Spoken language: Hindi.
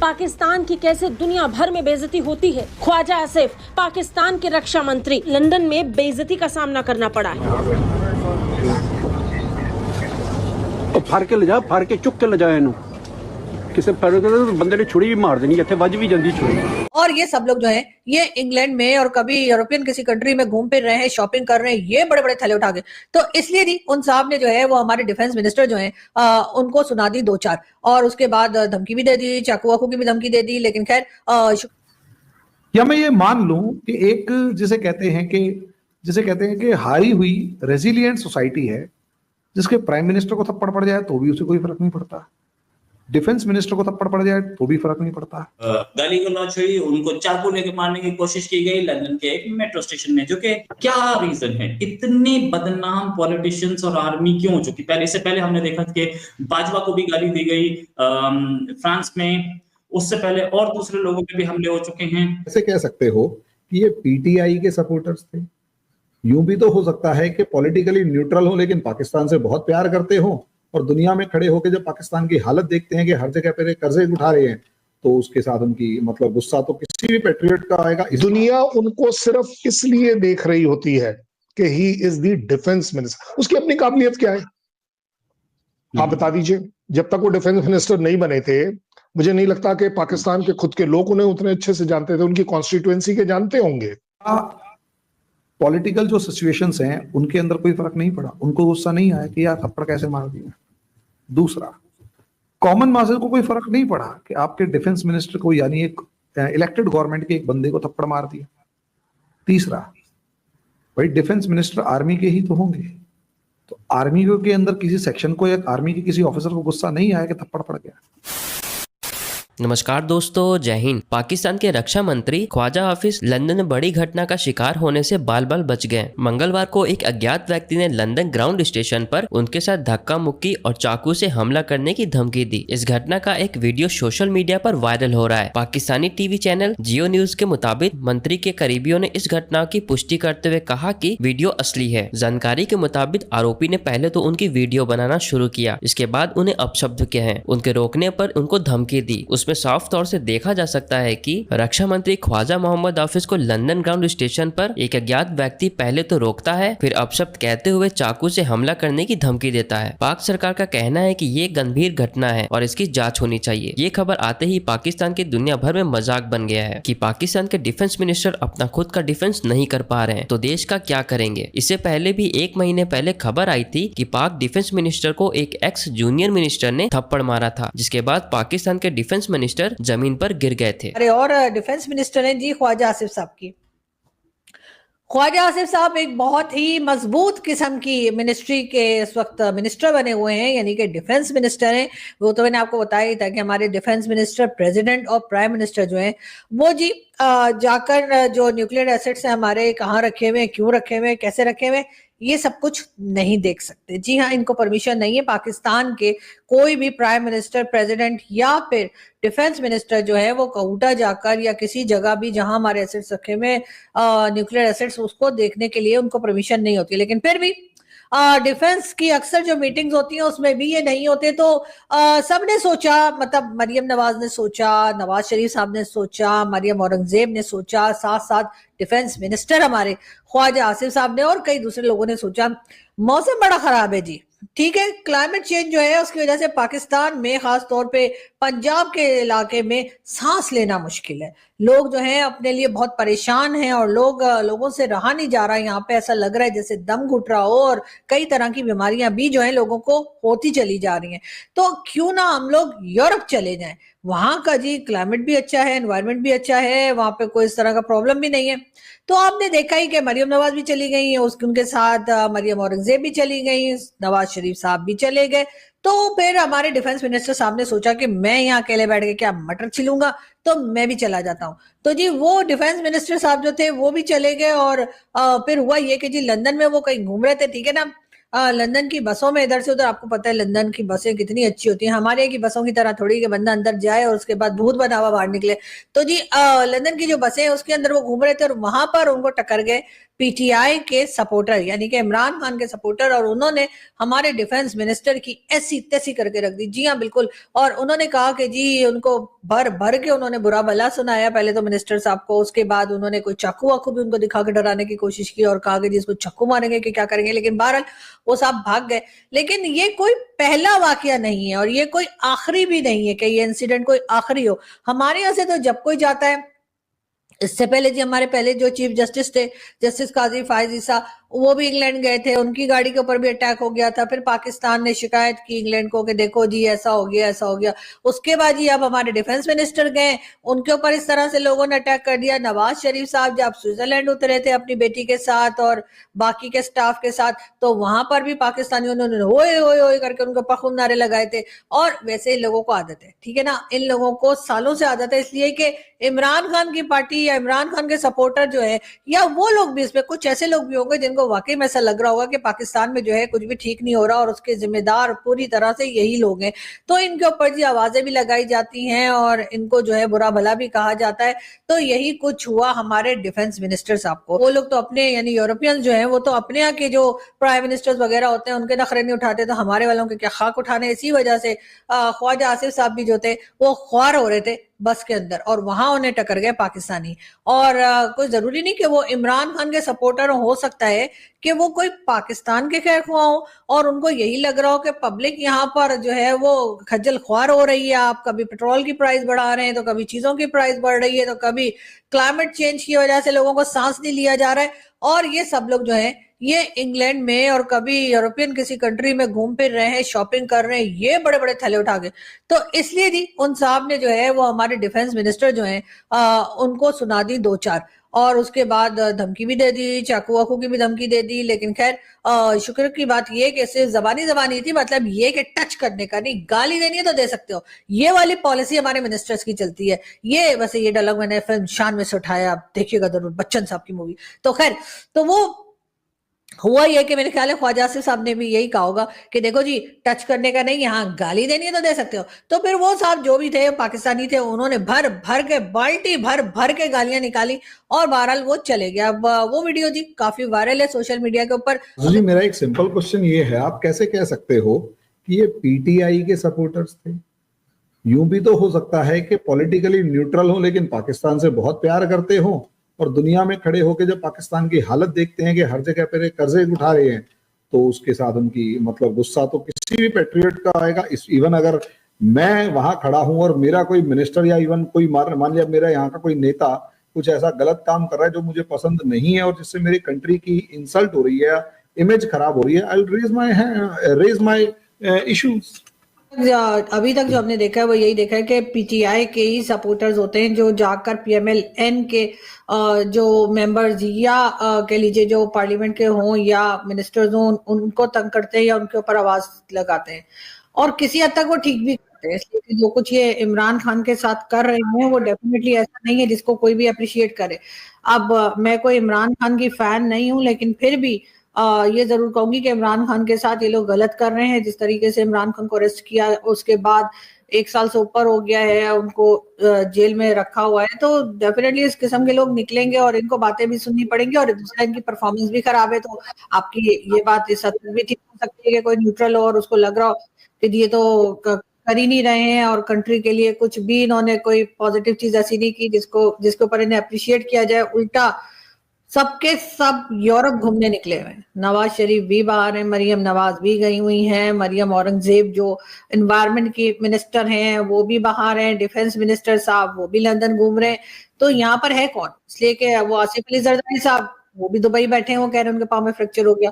पाकिस्तान की कैसे दुनिया भर में बेइज्जती होती है। ख्वाजा आसिफ पाकिस्तान के रक्षा मंत्री लंदन में बेइज्जती का सामना करना पड़ा है। फाड़ के ले जा, फाड़ के चुक के ले जाए इन्हों किसी बंदे ने छुरी भी मार देनी, इतने वज भी जाती छुरी। और ये सब लोग जो है ये इंग्लैंड में और कभी यूरोपियन किसी कंट्री में घूम फिर रहे हैं, शॉपिंग कर रहे हैं, ये बड़े बड़े थैले उठा के। तो इसलिए जी उन साहब ने जो है वो हमारे डिफेंस मिनिस्टर जो है उनको सुना दी 2-4 और उसके बाद धमकी भी दे दी, चाकू वाकू की भी धमकी दे दी। लेकिन खैर या मैं ये मान लूं कि एक जिसे कहते हैं कि हारी हुई रेजिलियंट सोसाइटी है, जिसके प्राइम मिनिस्टर को थप्पड़ पड़ जाए तो भी उसे कोई फर्क नहीं पड़ता, डिफेंस मिनिस्टर को थप्पड़ पड़ जाए तो भी फर्क नहीं पड़ता। गाली गलौज हुई, उनको चाकू लेके मारने की कोशिश की गई लंदन के एक मेट्रो स्टेशन में। जो कि क्या रीजन है, इतने बदनाम पॉलिटिशियंस और आर्मी क्यों? जो कि पहले हमने देखा कि बाजवा को भी गाली दी गई फ्रांस में, उससे पहले और दूसरे लोगों पे भी हमले हो चुके हैं। ऐसे कह सकते हो कि ये पीटीआई के सपोर्टर्स थे। यूं भी तो हो सकता है कि पॉलिटिकली न्यूट्रल हो लेकिन पाकिस्तान से बहुत प्यार करते हो और दुनिया में खड़े होकर जब पाकिस्तान की हालत देखते हैं कि हर जगह पे कर्जे उठा रहे हैं तो उसके साथ उनकी मतलब गुस्सा तो किसी भी पैट्रियट का आएगा। दुनिया उनको सिर्फ इसलिए देख रही होती है कि he is the defence minister. उसकी अपनी काबिलियत क्या है आप बता दीजिए। जब तक वो डिफेंस मिनिस्टर नहीं बने थे मुझे नहीं लगता कि पाकिस्तान के खुद के लोग उन्हें उतने अच्छे से जानते थे, उनकी कॉन्स्टिट्यूएंसी के जानते होंगे। पॉलिटिकल जो सिचुएशंस हैं उनके अंदर कोई फर्क नहीं पड़ा, उनको गुस्सा नहीं आया कि यार थप्पड़ कैसे मार दिया। दूसरा, कॉमन मासेस को कोई फर्क नहीं पड़ा कि आपके डिफेंस मिनिस्टर को यानी एक इलेक्टेड गवर्नमेंट के एक बंदे को थप्पड़ मार दिया। तीसरा, भाई डिफेंस मिनिस्टर आर्मी के ही तो होंगे, तो आर्मी के अंदर किसी सेक्शन को या आर्मी के किसी ऑफिसर को गुस्सा नहीं आया कि थप्पड़ पड़ गया। नमस्कार दोस्तों, जय हिंद। पाकिस्तान के रक्षा मंत्री ख्वाजा हाफिज लंदन में बड़ी घटना का शिकार होने से बाल बाल बच गए। मंगलवार को एक अज्ञात व्यक्ति ने लंदन ग्राउंड स्टेशन पर उनके साथ धक्का मुक्की और चाकू से हमला करने की धमकी दी। इस घटना का एक वीडियो सोशल मीडिया पर वायरल हो रहा है। पाकिस्तानी टीवी चैनल जियो न्यूज के मुताबिक मंत्री के करीबियों ने इस घटना की पुष्टि करते हुए कहा कि वीडियो असली है। जानकारी के मुताबिक आरोपी ने पहले तो उनकी वीडियो बनाना शुरू किया, इसके बाद उन्हें अपशब्द कहे, उनके रोकने पर उनको धमकी दी। उसमें साफ तौर से देखा जा सकता है कि रक्षा मंत्री ख्वाजा मोहम्मद हाफिज को लंदन ग्राउंड स्टेशन पर एक अज्ञात व्यक्ति पहले तो रोकता है, फिर अपशब्द कहते हुए चाकू से हमला करने की धमकी देता है। पाक सरकार का कहना है कि ये गंभीर घटना है और इसकी जांच होनी चाहिए। ये खबर आते ही पाकिस्तान की दुनिया भर में मजाक बन गया है कि पाकिस्तान के डिफेंस मिनिस्टर अपना खुद का डिफेंस नहीं कर पा रहे हैं तो देश का क्या करेंगे। इससे पहले भी 1 महीने पहले खबर आई थी कि पाक डिफेंस मिनिस्टर को एक एक्स जूनियर मिनिस्टर ने थप्पड़ मारा था, जिसके बाद पाकिस्तान के डिफेंस मिनिस्टर जमीन पर गिर गए थे। अरे और डिफेंस मिनिस्टर हैं जी ख्वाजा आसिफ साहब की। ख्वाजा आसिफ साहब एक बहुत ही मजबूत किस्म की मिनिस्ट्री के इस वक्त मिनिस्टर बने हुए हैं, यानी कि डिफेंस मिनिस्टर हैं। वो तो मैंने आपको बताया ही था कि हमारे डिफेंस मिनिस्टर, प्रेसिडेंट और प्राइम मिनिस्टर जो हैं वो जी जाकर जो न्यूक्लियर एसेट्स हैं हमारे कहाँ रखे हुए हैं, क्यों रखे हुए हैं, कैसे रखे हुए हैं, ये सब कुछ नहीं देख सकते। जी हाँ, इनको परमिशन नहीं है। पाकिस्तान के कोई भी प्राइम मिनिस्टर, प्रेसिडेंट या फिर डिफेंस मिनिस्टर जो है वो कऊटा जाकर या किसी जगह भी जहां हमारे एसेट्स रखे हुए न्यूक्लियर एसेट्स उसको देखने के लिए उनको परमिशन नहीं होती। लेकिन फिर भी डिफेंस की अक्सर जो मीटिंग्स होती हैं उसमें भी ये नहीं होते। तो सबने सोचा, मतलब मरियम नवाज ने सोचा, नवाज शरीफ साहब ने सोचा, मरियम औरंगजेब ने सोचा, साथ साथ डिफेंस मिनिस्टर हमारे ख्वाजा आसिफ साहब ने और कई दूसरे लोगों ने सोचा मौसम बड़ा खराब है जी, ठीक है, क्लाइमेट चेंज जो है उसकी वजह से पाकिस्तान में खास तौर पे पंजाब के इलाके में सांस लेना मुश्किल है। लोग जो हैं अपने लिए बहुत परेशान हैं और लोगों से रहा नहीं जा रहा। यहाँ पे ऐसा लग रहा है जैसे दम घुट रहा हो और कई तरह की बीमारियां भी जो है लोगों को होती चली जा रही हैं। तो क्यों ना हम लोग यूरोप चले जाएं, वहां का जी क्लाइमेट भी अच्छा है, एनवायरमेंट भी अच्छा है, वहां पे कोई इस तरह का प्रॉब्लम भी नहीं है। तो आपने देखा ही कि मरियम नवाज भी चली गई है, उनके साथ मरियम औरंगजेब भी चली गई, नवाज शरीफ साहब भी चले गए। तो फिर हमारे डिफेंस मिनिस्टर साहब ने सोचा कि मैं यहाँ अकेले बैठ के क्या मटर छिलूंगा, तो मैं भी चला जाता हूँ। तो जी वो डिफेंस मिनिस्टर साहब जो थे वो भी चले गए और फिर हुआ ये कि जी लंदन में वो कहीं घूम रहे थे, ठीक है ना। लंदन की बसों में इधर से उधर, आपको पता है लंदन की बसें कितनी अच्छी होती हैं, हमारे यहाँ की बसों की तरह थोड़ी कि बंदा अंदर जाए और उसके बाद भूत बनावा बाहर निकले। तो जी लंदन की जो बसें हैं उसके अंदर वो घूम रहे थे और वहां पर उनको टक्कर गए पीटीआई के सपोर्टर यानी कि इमरान खान के सपोर्टर, और उन्होंने हमारे डिफेंस मिनिस्टर की ऐसी तैसी करके रख दी। जी हाँ, बिल्कुल। और उन्होंने कहा कि जी उनको भर भर के उन्होंने बुरा भला सुनाया पहले तो मिनिस्टर साहब को, उसके बाद उन्होंने कोई चाकू वाकू भी उनको दिखा के डराने की कोशिश की और कहा कि जी इसको चाकू मारेंगे कि क्या करेंगे, लेकिन बहरहाल वो साहब भाग गए। लेकिन ये कोई पहला वाकया नहीं है और ये कोई आखिरी भी नहीं है कि ये इंसिडेंट कोई आखिरी हो। हमारे यहाँ से तो जब कोई जाता है, इससे पहले जी हमारे पहले जो चीफ जस्टिस थे, जस्टिस काजी फायज ईसा, वो भी इंग्लैंड गए थे, उनकी गाड़ी के ऊपर भी अटैक हो गया था। फिर पाकिस्तान ने शिकायत की इंग्लैंड को कि देखो जी ऐसा हो गया ऐसा हो गया। उसके बाद जी अब हमारे डिफेंस मिनिस्टर गए, उनके ऊपर इस तरह से लोगों ने अटैक कर दिया। नवाज शरीफ साहब जब स्विट्जरलैंड उतरे थे अपनी बेटी के साथ और बाकी के स्टाफ के साथ, तो वहां पर भी पाकिस्तानियों ने ओए ओए ओए करके उनके ऊपर खूब नारे लगाए थे। और वैसे इन लोगों को आदत है, ठीक है ना, इन लोगों को सालों से आदत है, इसलिए कि इमरान खान की पार्टी या इमरान खान के सपोर्टर जो है, या वो लोग भी, इसमें कुछ ऐसे लोग भी होंगे जिनको वाकई में ऐसा लग रहा होगा कि पाकिस्तान में जो है कुछ भी ठीक नहीं हो रहा और उसके जिम्मेदार पूरी तरह से यही लोग हैं, तो इनके ऊपर जी आवाजें भी लगाई जाती हैं और इनको जो है बुरा भला भी कहा जाता है। तो यही कुछ हुआ हमारे डिफेंस मिनिस्टर साहब को। वो लोग तो अपने यानी यूरोपियंस जो है वो तो अपने यहाँ के जो प्राइम मिनिस्टर्स वगैरह होते हैं उनके नखरे नहीं उठाते, तो हमारे वालों के क्या खाक उठाने। इसी वजह से ख्वाजा आसिफ साहब भी जो थे वो ख्वार हो रहे थे बस के अंदर और वहां उन्हें टकर गए पाकिस्तानी। और कोई जरूरी नहीं कि वो इमरान खान के सपोर्टर हो सकता है कि वो कोई पाकिस्तान के खैर ख्वाह हो और उनको यही लग रहा हो कि पब्लिक यहाँ पर जो है वो खज्जल ख्वार हो रही है। आप कभी पेट्रोल की प्राइस बढ़ा रहे हैं तो कभी चीजों की प्राइस बढ़ रही है, तो कभी क्लाइमेट चेंज की वजह से लोगों को सांस नहीं लिया जा रहा है, और ये सब लोग जो है ये इंग्लैंड में और कभी यूरोपियन किसी कंट्री में घूम फिर रहे हैं, शॉपिंग कर रहे हैं, ये बड़े बड़े थैले उठा के। तो इसलिए जी उन साहब ने जो है वो हमारे डिफेंस मिनिस्टर जो है उनको सुना दी दो चार, और उसके बाद धमकी भी दे दी, चाकू वाकू की भी धमकी दे दी। लेकिन खैर शुक्र की बात ये कि सिर्फ जबानी थी, मतलब ये कि टच करने का नहीं, गाली देनी है तो दे सकते हो, ये वाली पॉलिसी हमारे मिनिस्टर्स की चलती है। ये वैसे ये डायलॉग मैंने फिल्म शान में से उठाया, आप देखिएगा जरूर, बच्चन साहब की मूवी। तो खैर तो वो हुआ ये कि मेरे ख्याल है ख्वाजा आसिफ साहब ने भी यही कहा होगा कि देखो जी टच करने का नहीं, यहाँ गाली देनी है तो दे सकते हो। तो फिर वो साहब जो भी थे पाकिस्तानी थे, उन्होंने भर भर के बाल्टी भर भर के गालियां निकाली और बहरहाल वो चले गया। अब वो वीडियो जी काफी वायरल है सोशल मीडिया के ऊपर। जी मेरा एक सिंपल क्वेश्चन ये है, आप कैसे कह सकते हो कि ये पीटीआई के सपोर्टर्स थे? यूं भी तो हो सकता है कि पॉलिटिकली न्यूट्रल हो लेकिन पाकिस्तान से बहुत प्यार करते हो और दुनिया में खड़े होकर जब पाकिस्तान की हालत देखते हैं कि हर जगह पर कर्जे उठा रहे हैं, तो उसके साथ उनकी मतलब गुस्सा तो किसी भी पैट्रियट का आएगा। इवन अगर मैं वहां खड़ा हूं और मेरा कोई मिनिस्टर या इवन कोई मान लिया मेरा यहाँ का कोई नेता कुछ ऐसा गलत काम कर रहा है जो मुझे पसंद नहीं है और जिससे मेरी कंट्री की इंसल्ट हो रही है, इमेज खराब हो रही है, I will raise my issues. अभी तक जो हमने देखा है वो यही देखा है कि पीटीआई के ही सपोर्टर्स होते हैं जो जाकर पीएमएल-एन के जो मेंबर्स या कह लीजिए जो पार्लियामेंट के हों या मिनिस्टर्स हों, उनको तंग करते हैं या उनके ऊपर आवाज लगाते हैं, और किसी हद तक वो ठीक भी करते हैं। इसलिए जो कुछ ये इमरान खान के साथ कर रहे हैं वो डेफिनेटली ऐसा नहीं है जिसको कोई भी अप्रिशिएट करे। अब मैं कोई इमरान खान की फैन नहीं हूँ, लेकिन फिर भी ये जरूर कहूंगी कि इमरान खान के साथ ये लोग गलत कर रहे हैं। जिस तरीके से इमरान खान को अरेस्ट किया, उसके बाद 1 साल से ऊपर हो गया है, उनको जेल में रखा हुआ है, तो डेफिनेटली इस किस्म के लोग निकलेंगे और इनको बातें भी सुननी पड़ेंगी, और दूसरा इनकी परफॉर्मेंस भी खराब है। तो आपकी ये बात इस हद तक भी ठीक हो सकती है कि कोई न्यूट्रल हो और उसको लग रहा हो कि ये तो कर ही नहीं रहे हैं और कंट्री के लिए कुछ भी इन्होंने कोई पॉजिटिव चीज ऐसी नहीं की जिसके ऊपर इन्हें अप्रिशिएट किया जाए। उल्टा सबके सब यूरोप घूमने निकले हुए हैं। नवाज शरीफ भी बाहर हैं, मरियम नवाज भी गई हुई हैं, मरियम औरंगजेब जो एनवायरनमेंट की मिनिस्टर हैं वो भी बाहर हैं, डिफेंस मिनिस्टर साहब वो भी लंदन घूम रहे हैं। तो यहाँ पर है कौन? इसलिए कि वो आसिफ अली जरदारी साहब वो भी दुबई बैठे हैं, वो कह रहे हैं उनके पाँव में फ्रैक्चर हो गया।